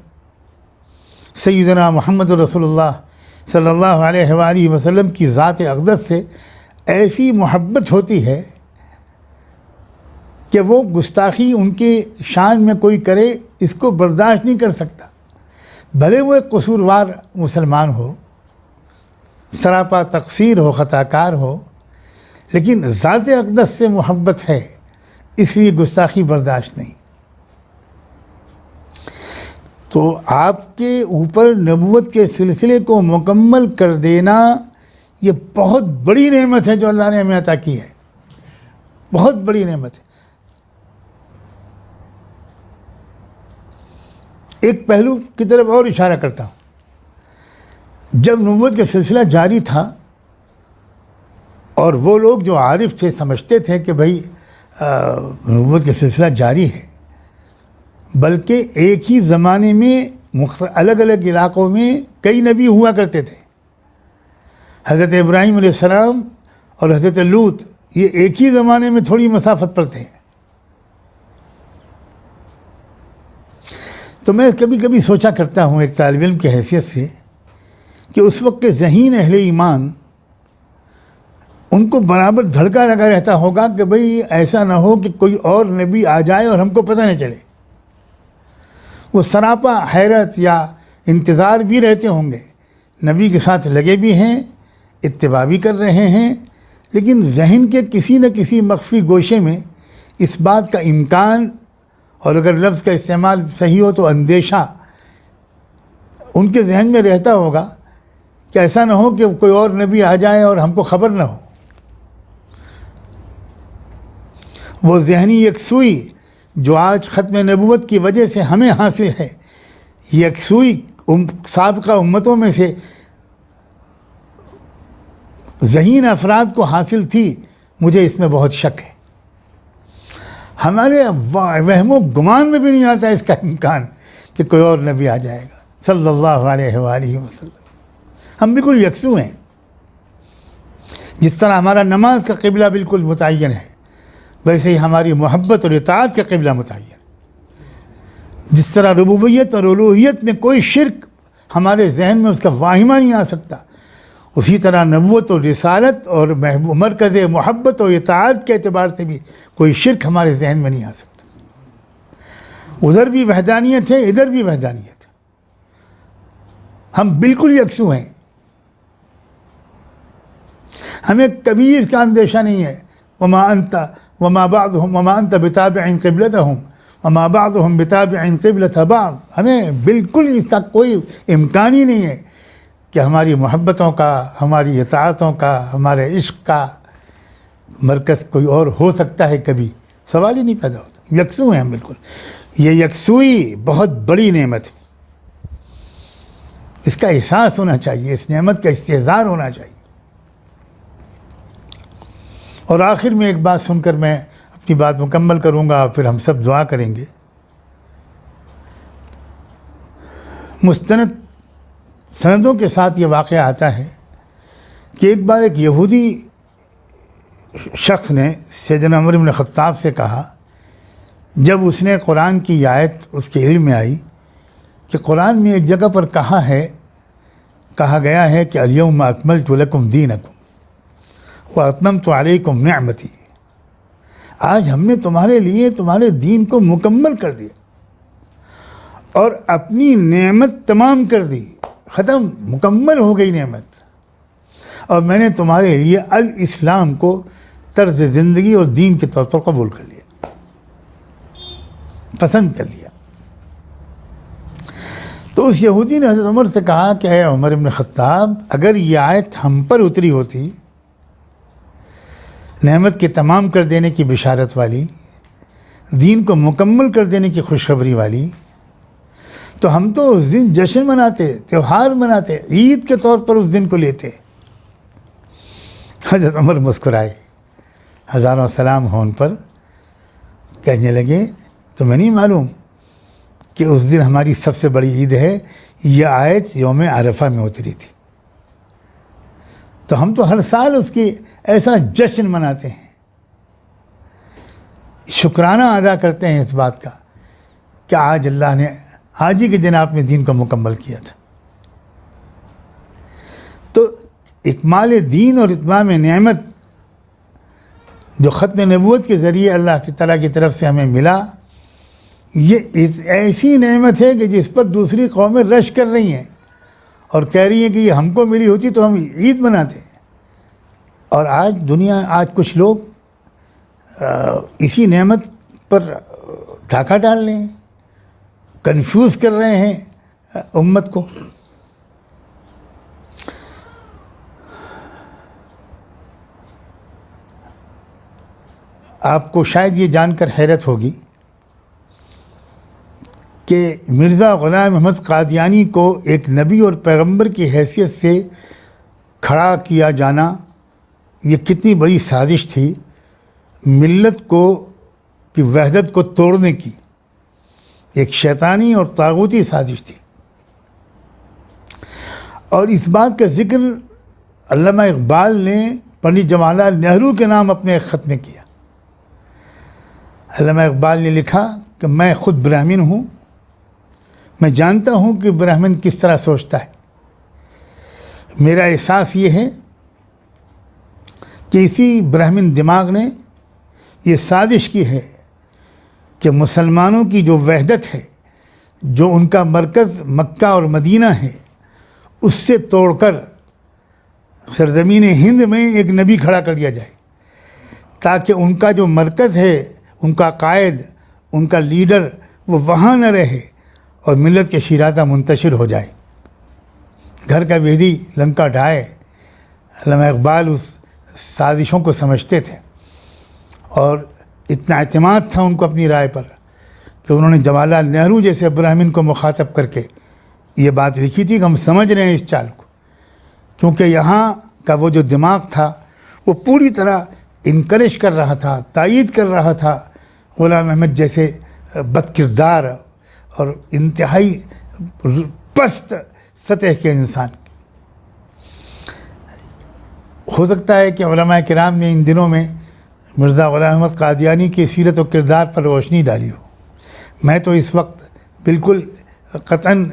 سیدنا محمد رسول اللہ صلی اللہ علیہ وآلہ وسلم کی ذات اقدس سے ایسی محبت ہوتی ہے کہ وہ گستاخی ان کے شان میں کوئی کرے اس کو برداشت نہیں کر سکتا، بھلے وہ ایک قصوروار مسلمان ہو، سراپا تقصیر ہو، خطا کار ہو، لیکن ذات اقدس سے محبت ہے اس لیے گستاخی برداشت نہیں۔ تو آپ کے اوپر نبوت کے سلسلے کو مکمل کر دینا یہ بہت بڑی نعمت ہے جو اللہ نے ہمیں عطا کی ہے، بہت بڑی نعمت ہے۔ ایک پہلو کی طرف اور اشارہ کرتا ہوں، جب نبوت کا سلسلہ جاری تھا اور وہ لوگ جو عارف تھے سمجھتے تھے کہ بھائی نبوت کا سلسلہ جاری ہے، بلکہ ایک ہی زمانے میں الگ الگ علاقوں میں کئی نبی ہوا کرتے تھے۔ حضرت ابراہیم علیہ السلام اور حضرت لوط یہ ایک ہی زمانے میں تھوڑی مسافت پر تھے۔ تو میں کبھی کبھی سوچا کرتا ہوں ایک طالب علم کی حیثیت سے کہ اس وقت کے ذہین اہل ایمان ان کو برابر دھڑکا لگا رہتا ہوگا کہ بھئی ایسا نہ ہو کہ کوئی اور نبی آ جائے اور ہم کو پتہ نہ چلے۔ وہ سراپا حیرت یا انتظار بھی رہتے ہوں گے، نبی کے ساتھ لگے بھی ہیں، اتباع بھی کر رہے ہیں، لیکن ذہن کے کسی نہ کسی مخفی گوشے میں اس بات کا امکان، اور اگر لفظ کا استعمال صحیح ہو تو اندیشہ، ان کے ذہن میں رہتا ہوگا کہ ایسا نہ ہو کہ کوئی اور نبی آ جائے اور ہم کو خبر نہ ہو۔ وہ ذہنی یکسوئی جو آج ختم نبوت کی وجہ سے ہمیں حاصل ہے، یکسوئی سابقہ امتوں میں سے ذہین افراد کو حاصل تھی، مجھے اس میں بہت شک ہے۔ ہمارے وہم و گمان میں بھی نہیں آتا اس کا امکان کہ کوئی اور نبی آ جائے گا صلی اللہ علیہ وآلہ وسلم۔ ہم بالکل یکسو ہیں، جس طرح ہمارا نماز کا قبلہ بالکل متعین ہے، ویسے ہی ہماری محبت اور اطاعت کا قبلہ متعین۔ جس طرح ربوبیت اور الوہیت میں کوئی شرک ہمارے ذہن میں اس کا واہمہ نہیں آ سکتا، اسی طرح نبوت اور رسالت اور مرکز محبت اور اطاعت کے اعتبار سے بھی کوئی شرک ہمارے ذہن میں نہیں آ سکتا۔ ادھر بھی وحدانیت ہے، ادھر بھی وحدانیت ہے، ہم بالکل یکسو ہیں، ہمیں کبھی اس کا اندیشہ نہیں ہے۔ وما انت بتابع قبلتهم وما بعضهم بتابع قبلة بعض، ہمیں بالکل اس کا کوئی امکان ہی نہیں ہے کہ ہماری محبتوں کا، ہماری اطاعتوں کا، ہمارے عشق کا مرکز کوئی اور ہو سکتا ہے، کبھی سوال ہی نہیں پیدا ہوتا۔ یکسو ہیں ہم بالکل۔ یہ یکسوئی بہت بڑی نعمت ہے، اس کا احساس ہونا چاہیے، اس نعمت کا استحضار ہونا چاہیے۔ اور آخر میں ایک بات سن کر میں اپنی بات مکمل کروں گا اور پھر ہم سب دعا کریں گے۔ مستند سندوں کے ساتھ یہ واقعہ آتا ہے کہ ایک بار ایک یہودی شخص نے سیدنا عمر بن خطاب سے کہا، جب اس نے قرآن کی آیت اس کے علم میں آئی کہ قرآن میں ایک جگہ پر کہا گیا ہے کہ الیوم اکملت لکم دینکم واتممت علیکم نعمتی، آج ہم نے تمہارے لیے تمہارے دین کو مکمل کر دیا اور اپنی نعمت تمام کر دی، ختم، مکمل ہو گئی نعمت، اور میں نے تمہارے لیے الاسلام کو طرز زندگی اور دین کے طور پر قبول کر لیا۔ پسند کر لیا۔ تو اس یہودی نے حضرت عمر سے کہا کہ اے عمر بن خطاب، اگر یہ آیت ہم پر اتری ہوتی، نعمت کے تمام کر دینے کی بشارت والی، دین کو مکمل کر دینے کی خوشخبری والی، تو ہم تو اس دن جشن مناتے، تہوار مناتے، عید کے طور پر اس دن کو لیتے۔ حضرت عمر مسکرائے، ہزاروں سلام ہو ان پر، کہنے لگے تمہیں نہیں معلوم کہ اس دن ہماری سب سے بڑی عید ہے؟ یہ آیت یوم عرفہ میں اتری تھی، تو ہم تو ہر سال اس کی ایسا جشن مناتے ہیں، شکرانہ ادا کرتے ہیں اس بات کا کہ آج اللہ نے آج ہی کے دن آپ نے دین کو مکمل کیا تھا۔ تو اکمال دین اور اتمام نعمت جو ختم نبوت کے ذریعے اللہ تعالیٰ کی طرف سے ہمیں ملا، یہ ایسی نعمت ہے کہ جس پر دوسری قومیں رش کر رہی ہیں اور کہہ رہی ہیں کہ یہ ہم کو ملی ہوتی تو ہم عید مناتے ہیں۔ اور آج کچھ لوگ اسی نعمت پر ڈھاکہ ڈال رہے ہیں، کنفیوز کر رہے ہیں امت کو۔ آپ کو شاید یہ جان کر حیرت ہوگی کہ مرزا غلام احمد قادیانی کو ایک نبی اور پیغمبر کی حیثیت سے کھڑا کیا جانا یہ کتنی بڑی سازش تھی، ملت کی وحدت کو توڑنے کی ایک شیطانی اور طاغوتی سازش تھی۔ اور اس بات کا ذکر علامہ اقبال نے پنڈت جواہر لال نہرو کے نام اپنے ایک خط میں کیا۔ علامہ اقبال نے لکھا کہ میں خود برہمن ہوں، میں جانتا ہوں کہ برہمن کس طرح سوچتا ہے۔ میرا احساس یہ ہے کہ اسی برہمن دماغ نے یہ سازش کی ہے کہ مسلمانوں کی جو وحدت ہے، جو ان کا مرکز مکہ اور مدینہ ہے، اس سے توڑ کر سرزمین ہند میں ایک نبی کھڑا کر دیا جائے، تاکہ ان کا جو مرکز ہے، ان کا قائد، ان کا لیڈر، وہ وہاں نہ رہے اور ملت کے شیرازہ منتشر ہو جائے، گھر کا ویدی لنکا ڈھائے۔ علامہ اقبال اس سازشوں کو سمجھتے تھے اور اتنا اعتماد تھا ان کو اپنی رائے پر کہ انہوں نے جواہر لال نہرو جیسے برہمن کو مخاطب کر کے یہ بات لکھی تھی کہ ہم سمجھ رہے ہیں اس چال کو، کیونکہ یہاں کا وہ جو دماغ تھا وہ پوری طرح انکریج کر رہا تھا، تائید کر رہا تھا غلام احمد جیسے بد کردار اور انتہائی پست سطح کے انسان۔ ہو سکتا ہے کہ علماء کرام نے ان دنوں میں مرزا غلام احمد قادیانی کی سیرت و کردار پر روشنی ڈالی ہو۔ میں تو اس وقت بالکل قطعاً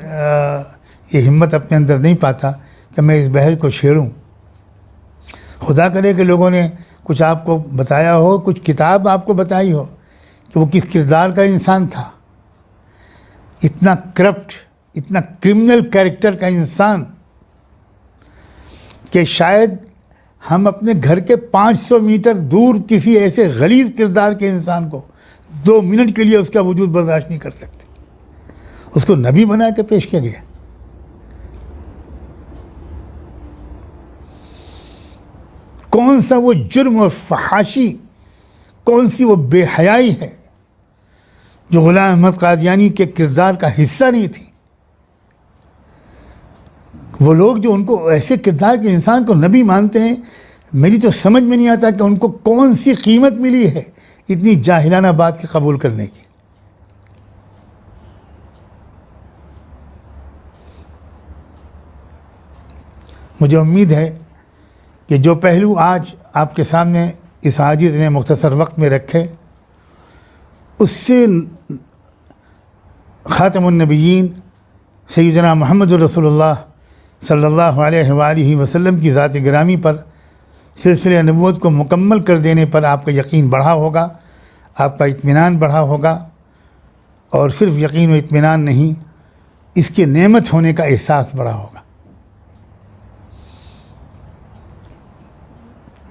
یہ ہمت اپنے اندر نہیں پاتا کہ میں اس بحث کو چھیڑوں۔ خدا کرے کہ لوگوں نے کچھ آپ کو بتایا ہو، کچھ کتاب آپ کو بتائی ہو کہ وہ کس کردار کا انسان تھا، اتنا کرپٹ، اتنا کرمنل کیریکٹر کا انسان کہ شاید ہم اپنے گھر کے 500 میٹر دور کسی ایسے غلیظ کردار کے انسان کو 2 منٹ کے لیے اس کا وجود برداشت نہیں کر سکتے۔ اس کو نبی بنا کے پیش کیا گیا۔ کون سا وہ جرم و فحاشی، کون سی وہ بے حیائی ہے جو غلام احمد قادیانی کے کردار کا حصہ نہیں تھی؟ وہ لوگ جو ان کو ایسے کردار کے انسان کو نبی مانتے ہیں، میری تو سمجھ میں نہیں آتا کہ ان کو کون سی قیمت ملی ہے اتنی جاہلانہ بات کے قبول کرنے کی۔ مجھے امید ہے کہ جو پہلو آج آپ کے سامنے اس عاجز نے مختصر وقت میں رکھے، اس سے خاتم النبیین سیدنا محمد رسول اللہ صلی اللہ علیہ وآلہ وسلم کی ذات گرامی پر سلسلہ نبوت کو مکمل کر دینے پر آپ کا یقین بڑھا ہوگا، آپ کا اطمینان بڑھا ہوگا، اور صرف یقین و اطمینان نہیں، اس کے نعمت ہونے کا احساس بڑھا ہوگا۔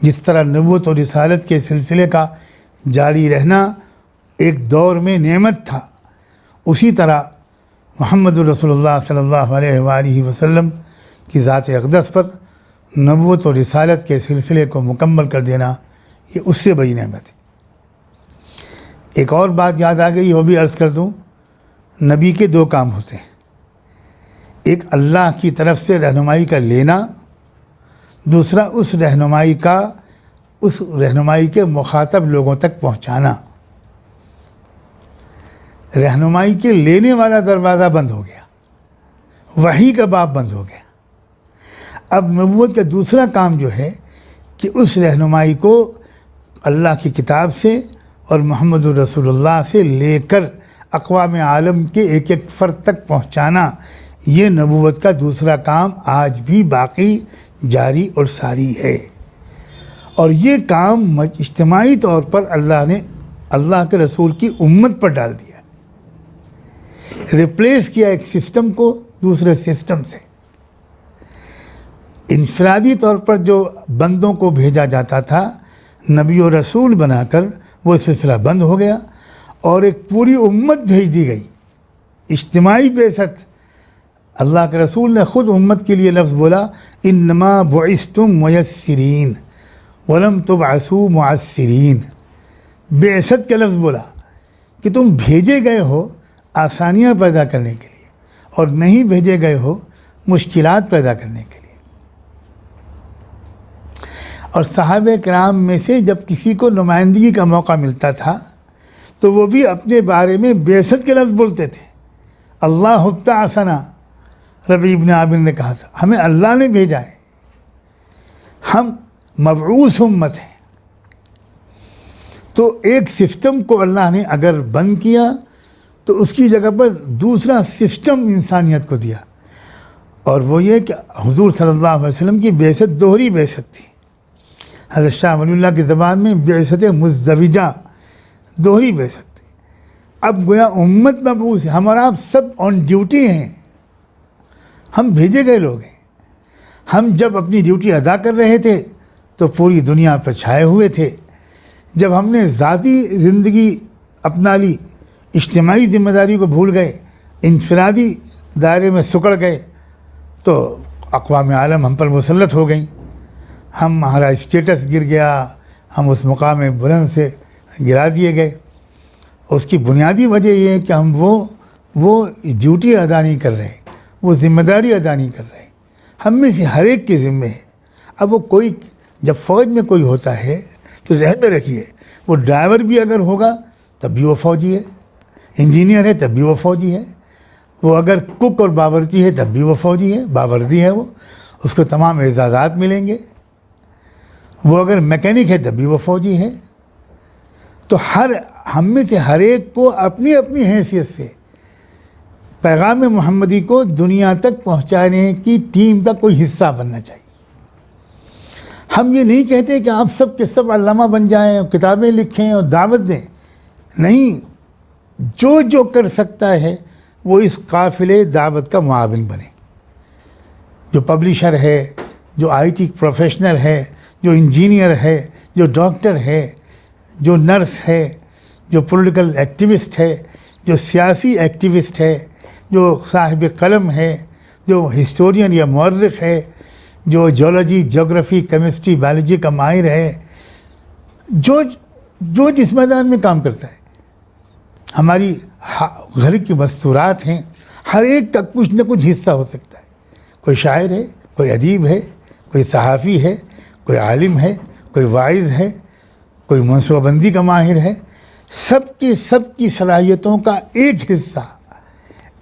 جس طرح نبوت اور رسالت کے سلسلے کا جاری رہنا ایک دور میں نعمت تھا، اسی طرح محمد رسول اللہ صلی اللہ علیہ وآلہ وسلم کی ذات اقدس پر نبوت اور رسالت کے سلسلے کو مکمل کر دینا، یہ اس سے بڑی نعمت ہے۔ ایک اور بات یاد آ گئی، وہ بھی عرض کر دوں، نبی کے دو کام ہوتے ہیں، ایک اللہ کی طرف سے رہنمائی کا لینا، دوسرا اس رہنمائی کے مخاطب لوگوں تک پہنچانا۔ رہنمائی کے لینے والا دروازہ بند ہو گیا، وحی کا باب بند ہو گیا۔ اب نبوت کا دوسرا کام جو ہے کہ اس رہنمائی کو اللہ کی کتاب سے اور محمد رسول اللہ سے لے کر اقوام عالم کے ایک ایک فرد تک پہنچانا، یہ نبوت کا دوسرا کام آج بھی باقی جاری اور ساری ہے۔ اور یہ کام اجتماعی طور پر اللہ نے اللہ کے رسول کی امت پر ڈال دیا، ریپلیس کیا ایک سسٹم کو دوسرے سسٹم سے۔ انفرادی طور پر جو بندوں کو بھیجا جاتا تھا نبی و رسول بنا کر، وہ سلسلہ بند ہو گیا اور ایک پوری امت بھیج دی گئی، اجتماعی بعثت۔ اللہ کے رسول نے خود امت کے لیے لفظ بولا، انما بعثتم میسرین ولم تبعثوا معسرین۔ بعثت کا لفظ بولا کہ تم بھیجے گئے ہو آسانیاں پیدا کرنے کے لیے، اور نہیں بھیجے گئے ہو مشکلات پیدا کرنے کے لیے۔ اور صحابہ کرام میں سے جب کسی کو نمائندگی کا موقع ملتا تھا تو وہ بھی اپنے بارے میں بعثت کے لفظ بولتے تھے۔ اللہ ابتعثنا، ربیع ابن عامر نے کہا تھا، ہمیں اللہ نے بھیجا ہے، ہم مبعوث امت ہیں۔ تو ایک سسٹم کو اللہ نے اگر بند کیا تو اس کی جگہ پر دوسرا سسٹم انسانیت کو دیا، اور وہ یہ کہ حضور صلی اللہ علیہ وسلم کی بعثت دوہری بعثت تھی۔ حضرت شاہ ولی اللہ کی زبان میں بعثت مزدوجہ، دوہری بعثت تھی۔ اب گویا امت مبعوث ہے، ہم اور آپ سب آن ڈیوٹی ہیں، ہم بھیجے گئے لوگ ہیں۔ ہم جب اپنی ڈیوٹی ادا کر رہے تھے تو پوری دنیا پر چھائے ہوئے تھے، جب ہم نے ذاتی زندگی اپنا لی، اجتماعی ذمہ داری کو بھول گئے، انفرادی دائرے میں سکڑ گئے، تو اقوام عالم ہم پر مسلط ہو گئیں، ہمارا اسٹیٹس گر گیا، ہم اس مقام بلند سے گرا دیے گئے۔ اس کی بنیادی وجہ یہ ہے کہ ہم وہ ڈیوٹی ادا نہیں کر رہے، وہ ذمہ داری ادا نہیں کر رہے۔ ہم میں سے ہر ایک کے ذمے ہے۔ اب وہ کوئی جب فوج میں کوئی ہوتا ہے تو ذہن میں رکھیے، وہ ڈرائیور بھی اگر ہوگا تب بھی وہ فوجی ہے، انجینئر ہے تب بھی وہ فوجی ہے، وہ اگر کک اور باورچی ہے تب بھی وہ فوجی ہے، باوردی ہے، وہ اس کو تمام اعزازات ملیں گے۔ وہ اگر میکینک ہے تب بھی وہ فوجی ہے۔ تو ہم میں سے ہر ایک کو اپنی اپنی حیثیت سے پیغام محمدی کو دنیا تک پہنچانے کی ٹیم کا کوئی حصہ بننا چاہیے۔ ہم یہ نہیں کہتے کہ آپ سب کے سب علامہ بن جائیں اور کتابیں لکھیں اور دعوت دیں، نہیں، جو کر سکتا ہے وہ اس قافلے دعوت کا معاون بنے۔ جو پبلشر ہے، جو آئی ٹی پروفیشنل ہے، جو انجینئر ہے، جو ڈاکٹر ہے، جو نرس ہے، جو پولیٹیکل ایکٹیوسٹ ہے، جو سیاسی ایکٹیوسٹ ہے، جو صاحب قلم ہے، جو ہسٹورین یا مورخ ہے، جو جیولوجی، جغرافی، کیمسٹری، بایولوجی کا ماہر ہے، جو جس میدان میں کام کرتا ہے، ہماری گھر کی مستورات ہیں، ہر ایک کا کچھ نہ کچھ حصہ ہو سکتا ہے۔ کوئی شاعر ہے، کوئی ادیب ہے، کوئی صحافی ہے، کوئی عالم ہے، کوئی واعظ ہے، کوئی منصوبہ بندی کا ماہر ہے۔ سب کی صلاحیتوں کا ایک حصہ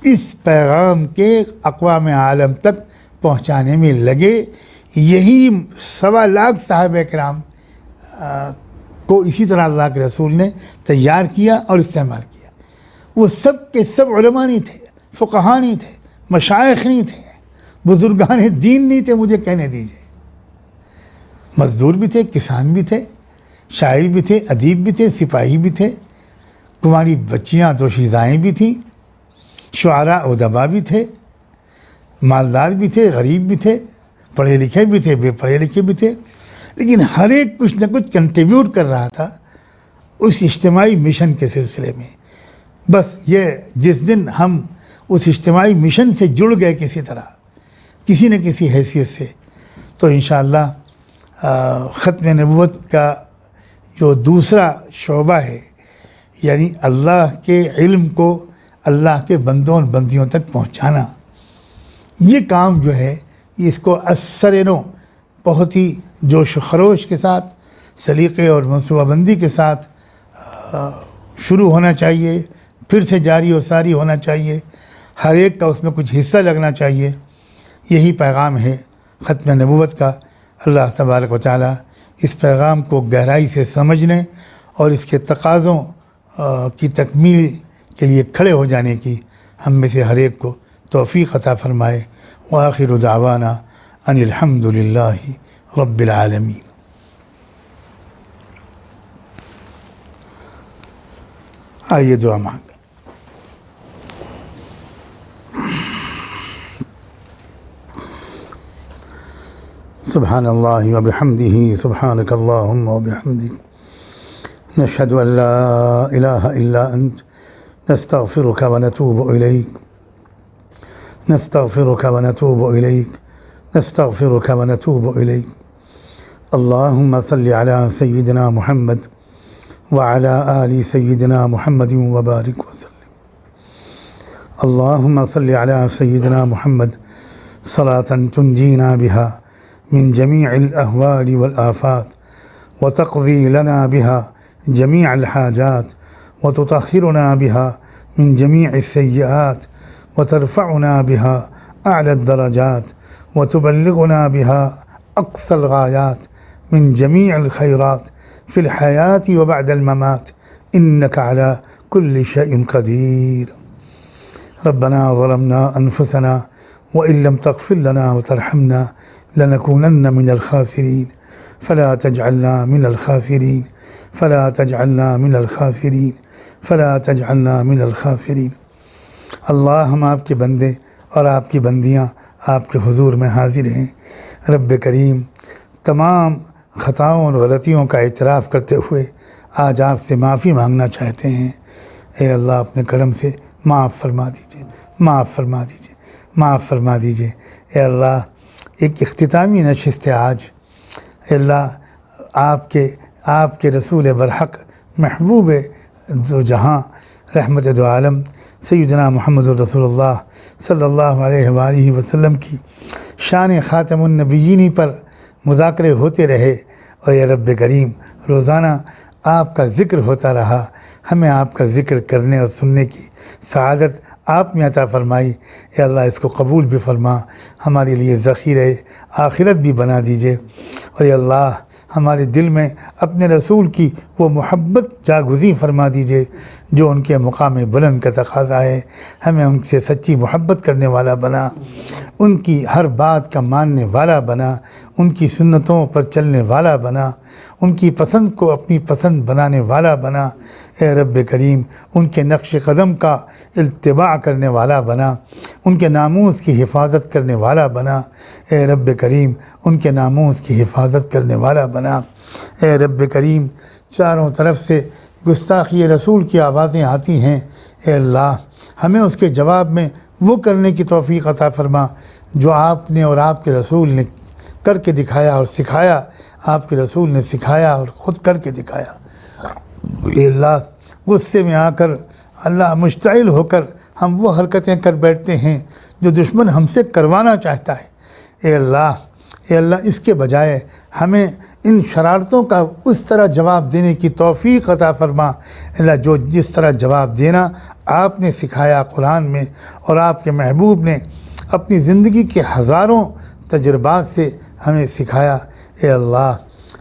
اس پیغام کے اقوام عالم تک پہنچانے میں لگے۔ یہی 1.25 لاکھ صحابہ کرام کو اسی طرح اللہ کے رسول نے تیار کیا اور استعمال کیا۔ وہ سب کے سب علماء نہیں تھے، فقہاء نہیں تھے، مشائخ نہیں تھے، بزرگان دین نہیں تھے، مجھے کہنے دیجیے۔ مزدور بھی تھے، کسان بھی تھے، شاعر بھی تھے، ادیب بھی تھے، سپاہی بھی تھے، کنواری بچیاں دوشیزائیں بھی تھیں، شعراء ادباء بھی تھے، مالدار بھی تھے، غریب بھی تھے، پڑھے لکھے بھی تھے، بے پڑھے لکھے بھی تھے، لیکن ہر ایک کچھ نہ کچھ کنٹریبیوٹ کر رہا تھا اس اجتماعی مشن کے سلسلے میں۔ بس یہ جس دن ہم اس اجتماعی مشن سے جڑ گئے کسی طرح، کسی نہ کسی حیثیت سے، تو انشاءاللہ ختم نبوت کا جو دوسرا شعبہ ہے، یعنی اللہ کے علم کو اللہ کے بندوں اور بندیوں تک پہنچانا، یہ کام جو ہے اس کو اثر نو بہت ہی جوش و خروش کے ساتھ، سلیقے اور منصوبہ بندی کے ساتھ شروع ہونا چاہیے، پھر سے جاری و ساری ہونا چاہیے، ہر ایک کا اس میں کچھ حصہ لگنا چاہیے۔ یہی پیغام ہے ختم نبوت کا۔ اللہ تبارک و تعالی اس پیغام کو گہرائی سے سمجھنے اور اس کے تقاضوں کی تکمیل کے لیے کھڑے ہو جانے کی ہم میں سے ہر ایک کو توفیق عطا فرمائے۔ وآخر دعوانا ان الحمد للہ رب العالمین۔ آئیے دعا مانگیں۔ سبحان اللہ وبحمدہ، سبحانک اللہم وبحمدک، نشہد ان لا الہ الا انت، نستغفرک ونتوب الیک، نستغفرک ونتوب الیک، نستغفرک ونتوب الیک۔ اللہم صل علی سیدنا محمد وعلی آل سیدنا محمد وبارک وسلم۔ اللہم صل علی سیدنا محمد صلاة تنجینا بہا من جميع الأهوال والآفات، وتقضي لنا بها جميع الحاجات، وتطهرنا بها من جميع السيئات، وترفعنا بها أعلى الدرجات، وتبلغنا بها أقصى الغايات من جميع الخيرات في الحياة وبعد الممات، إنك على كل شيء قدير۔ ربنا ظلمنا أنفسنا وإن لم تغفر لنا وترحمنا لنكونن من الخاسرين، فلا تجعلنا من الخاسرين، فلا تجعلنا من الخاسرين، فلا تجعلنا من الخاسرين۔ اللہ، ہم آپ کے بندے اور آپ کی بندیاں آپ کے حضور میں حاضر ہیں۔ رب کریم، تمام خطاؤں اور غلطیوں کا اعتراف کرتے ہوئے آج آپ سے معافی مانگنا چاہتے ہیں۔ اے اللہ، اپنے کرم سے معاف فرما دیجیے، معاف فرما دیجیے، معاف فرما دیجیے۔ اے اللہ، ایک اختتامی نشست ہے آج۔ اے اللہ، آپ کے رسول برحق، محبوب دو جہاں، رحمت دو عالم سیدنا محمد رسول اللہ صلی اللہ علیہ وآلہ وسلم کی شان خاتم النبیین پر مذاکرے ہوتے رہے، اور یا رب کریم روزانہ آپ کا ذکر ہوتا رہا۔ ہمیں آپ کا ذکر کرنے اور سننے کی سعادت آپ نے عطا فرمائی۔ اے اللہ، اس کو قبول بھی فرما، ہمارے لیے ذخیرہ آخرت بھی بنا دیجیے، اور اے اللہ ہمارے دل میں اپنے رسول کی وہ محبت جاگزیں فرما دیجیے جو ان کے مقام بلند کا تقاضا ہے۔ ہمیں ان سے سچی محبت کرنے والا بنا، ان کی ہر بات کا ماننے والا بنا، ان کی سنتوں پر چلنے والا بنا، ان کی پسند کو اپنی پسند بنانے والا بنا۔ اے رب کریم، ان کے نقش قدم کا اتباع کرنے والا بنا، ان کے ناموس کی حفاظت کرنے والا بنا۔ اے رب کریم، ان کے ناموس کی حفاظت کرنے والا بنا۔ اے رب کریم، چاروں طرف سے گستاخی رسول کی آوازیں آتی ہیں، اے اللہ ہمیں اس کے جواب میں وہ کرنے کی توفیق عطا فرما جو آپ نے اور آپ کے رسول نے کر کے دکھایا اور سکھایا، آپ کے رسول نے سکھایا اور خود کر کے دکھایا۔ اے اللہ، غصے میں آ کر، اللہ مشتعل ہو کر ہم وہ حرکتیں کر بیٹھتے ہیں جو دشمن ہم سے کروانا چاہتا ہے۔ اے اللہ، اس کے بجائے ہمیں ان شرارتوں کا اس طرح جواب دینے کی توفیق عطا فرما، اللہ جس طرح جواب دینا آپ نے سکھایا قرآن میں، اور آپ کے محبوب نے اپنی زندگی کے ہزاروں تجربات سے ہمیں سکھایا۔ اے اللہ،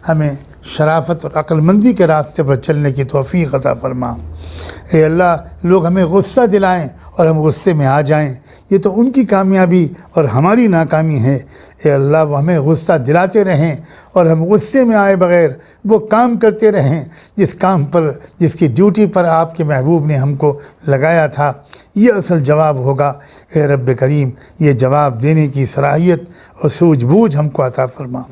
ہمیں شرافت اور عقل مندی کے راستے پر چلنے کی توفیق عطا فرما۔ اے اللہ، لوگ ہمیں غصہ دلائیں اور ہم غصے میں آ جائیں، یہ تو ان کی کامیابی اور ہماری ناکامی ہے۔ اے اللہ، وہ ہمیں غصہ دلاتے رہیں اور ہم غصے میں آئے بغیر وہ کام کرتے رہیں جس کی ڈیوٹی پر آپ کے محبوب نے ہم کو لگایا تھا۔ یہ اصل جواب ہوگا۔ اے رب کریم، یہ جواب دینے کی صلاحیت اور سوجھ بوجھ ہم کو عطا فرما۔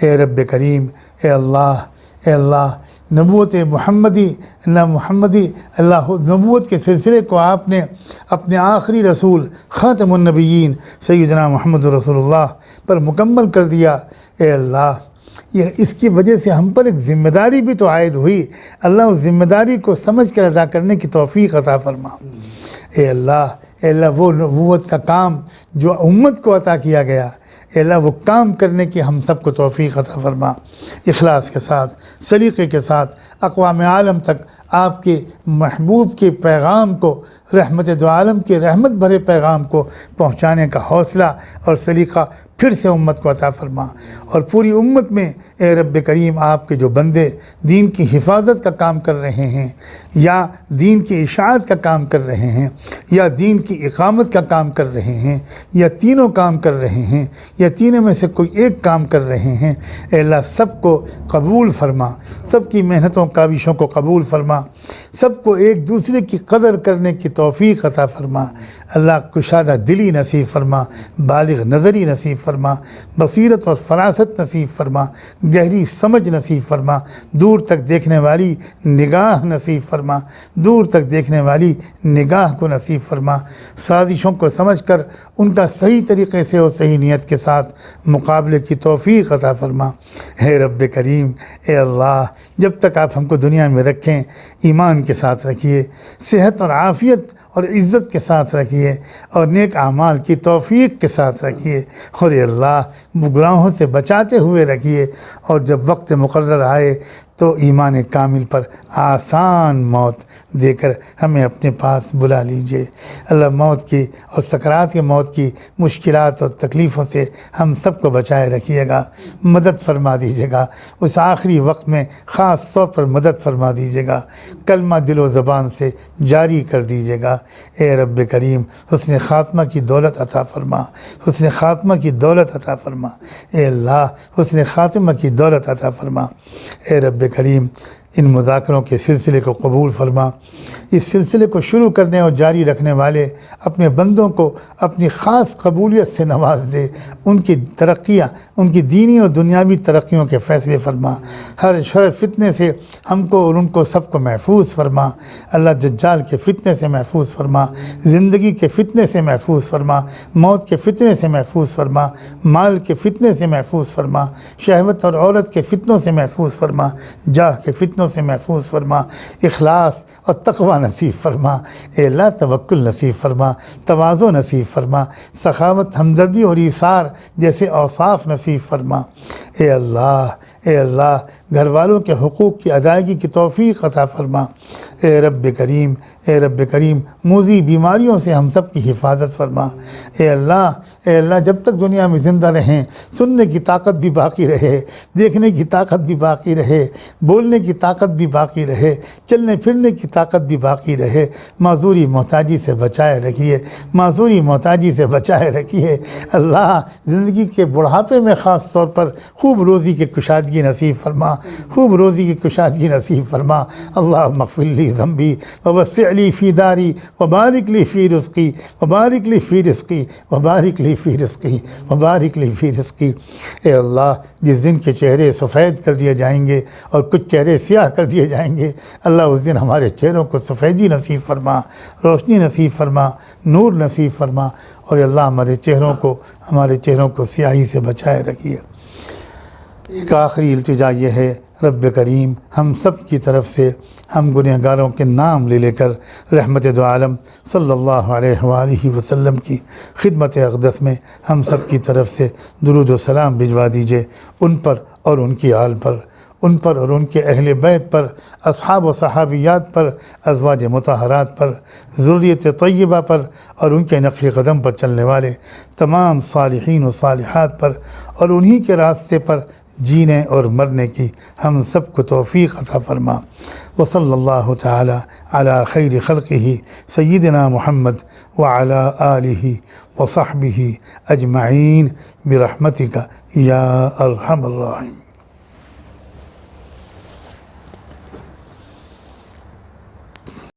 اے رب کریم، اے اللہ، نبوت محمدی اللہ نبوت کے سلسلے کو آپ نے اپنے آخری رسول خاتم النبیین سیدنا محمد رسول اللہ پر مکمل کر دیا۔ اے اللہ، یہ اس کی وجہ سے ہم پر ایک ذمہ داری بھی تو عائد ہوئی، اللہ اس ذمہ داری کو سمجھ کر ادا کرنے کی توفیق عطا فرما۔ اے اللہ وہ نبوت کا کام جو امت کو عطا کیا گیا، اے اللہ وہ کام کرنے کی ہم سب کو توفیق عطا فرما، اخلاص کے ساتھ، سلیقے کے ساتھ اقوام عالم تک آپ کے محبوب کے پیغام کو، رحمت دو عالم کے رحمت بھرے پیغام کو پہنچانے کا حوصلہ اور سلیقہ پھر سے امت کو عطا فرما، اور پوری امت میں اے رب کریم آپ کے جو بندے دین کی حفاظت کا کام کر رہے ہیں، یا دین کی اشاعت کا کام کر رہے ہیں، یا دین کی اقامت کا کام کر رہے ہیں، یا تینوں کام کر رہے ہیں، یا تینوں میں سے کوئی ایک کام کر رہے ہیں، اے اللہ سب کو قبول فرما، سب کی محنتوں کاوشوں کو قبول فرما، سب کو ایک دوسرے کی قدر کرنے کی توفیق عطا فرما۔ اللہ کشادہ دلی نصیب فرما، بالغ نظری نصیب فرما، بصیرت اور فراست نصیب فرما، گہری سمجھ نصیب فرما، دور تک دیکھنے والی نگاہ نصیب فرما، دور تک دیکھنے والی نگاہ کو نصیب فرما، سازشوں کو سمجھ کر ان کا صحیح طریقے سے اور صحیح نیت کے ساتھ مقابلے کی توفیق عطا فرما۔ اے رب کریم، اے اللہ، جب تک آپ ہم کو دنیا میں رکھیں ایمان کے ساتھ رکھیے، صحت اور عافیت اور عزت کے ساتھ رکھیے، اور نیک اعمال کی توفیق کے ساتھ رکھیے، اور اے اللہ گناہوں سے بچاتے ہوئے رکھیے، اور جب وقت مقرر آئے تو ایمان کامل پر آسان موت دے کر ہمیں اپنے پاس بلا لیجئے۔ اللہ موت کی اور سکرات کے موت کی مشکلات اور تکلیفوں سے ہم سب کو بچائے رکھیے گا، مدد فرما دیجیے گا، اس آخری وقت میں خاص طور پر مدد فرما دیجیے گا، کلمہ دل و زبان سے جاری کر دیجیے گا۔ اے رب کریم، حسن خاتمہ کی دولت عطا فرما، حسن خاتمہ کی دولت عطا فرما، اے اللہ حسن خاتمہ کی دولت عطا فرما۔ اے رب کریم، ان مذاکروں کے سلسلے کو قبول فرما، اس سلسلے کو شروع کرنے اور جاری رکھنے والے اپنے بندوں کو اپنی خاص قبولیت سے نواز دے، ان کی ترقیاں، ان کی دینی اور دنیاوی ترقیوں کے فیصلے فرما، ہر شر فتنے سے ہم کو اور ان کو سب کو محفوظ فرما۔ اللہ دجال کے فتنے سے محفوظ فرما، زندگی کے فتنے سے محفوظ فرما، موت کے فتنے سے محفوظ فرما، مال کے فتنے سے محفوظ فرما، شہوت اور عورت کے فتنوں سے محفوظ فرما، جاہ کے فتنوں سے محفوظ فرما، اخلاص اور تقوی نصیب فرما۔ اے اللہ توکل نصیب فرما، تواضع نصیب فرما، سخاوت، ہمدردی اور ایثار جیسے اوصاف نصیب فرما۔ اے اللہ گھر والوں کے حقوق کی ادائیگی کی توفیق عطا فرما۔ اے رب کریم موذی بیماریوں سے ہم سب کی حفاظت فرما۔ اے اللہ جب تک دنیا میں زندہ رہیں، سننے کی طاقت بھی باقی رہے، دیکھنے کی طاقت بھی باقی رہے، بولنے کی طاقت بھی باقی رہے، چلنے پھرنے کی طاقت بھی باقی رہے، معذوری محتاجی سے بچائے رکھیے، معذوری محتاجی سے بچائے رکھیے۔ اللہ زندگی کے بڑھاپے میں خاص طور پر خوب روزی کی کشادگی نصیب فرما، خوب روزی کی کشادگی نصیب فرما۔ اللہم اغفر لی ذنبی ووسع لی فی داری وبارک لی فی رزقی وبارک لی فی رزقی وبارک لی فی رزقی وبارک لی فی رزقی۔ اے اللہ جس دن کے چہرے سفید کر دیے جائیں گے اور کچھ چہرے سیاہ کر دیے جائیں گے، اللہ اس دن ہمارے چہروں کو سفیدی نصیب فرما، روشنی نصیب فرما، نور نصیب فرما، اور اللہ ہمارے چہروں کو سیاہی سے بچائے رکھیے۔ ایک آخری التجا یہ ہے، رب کریم ہم سب کی طرف سے ہم گنہگاروں کے نام لے کر رحمت دو عالم صلی اللہ علیہ وآلہ وسلم کی خدمت اقدس میں ہم سب کی طرف سے درود و سلام بھجوا دیجئے، ان پر اور ان کی آل پر، ان پر اور ان کے اہل بیت پر، اصحاب و صحابیات پر، ازواج مطہرات پر، ذریت طیبہ پر، اور ان کے نقش قدم پر چلنے والے تمام صالحین و صالحات پر، اور انہی کے راستے پر جینے اور مرنے کی ہم سب کو توفیق عطا فرما۔ وصلی اللہ تعالی علی خیر خلقہ سیدنا محمد وعلی آلہ وصحبہ اجمعین برحمتک یا ارحم الراحمین۔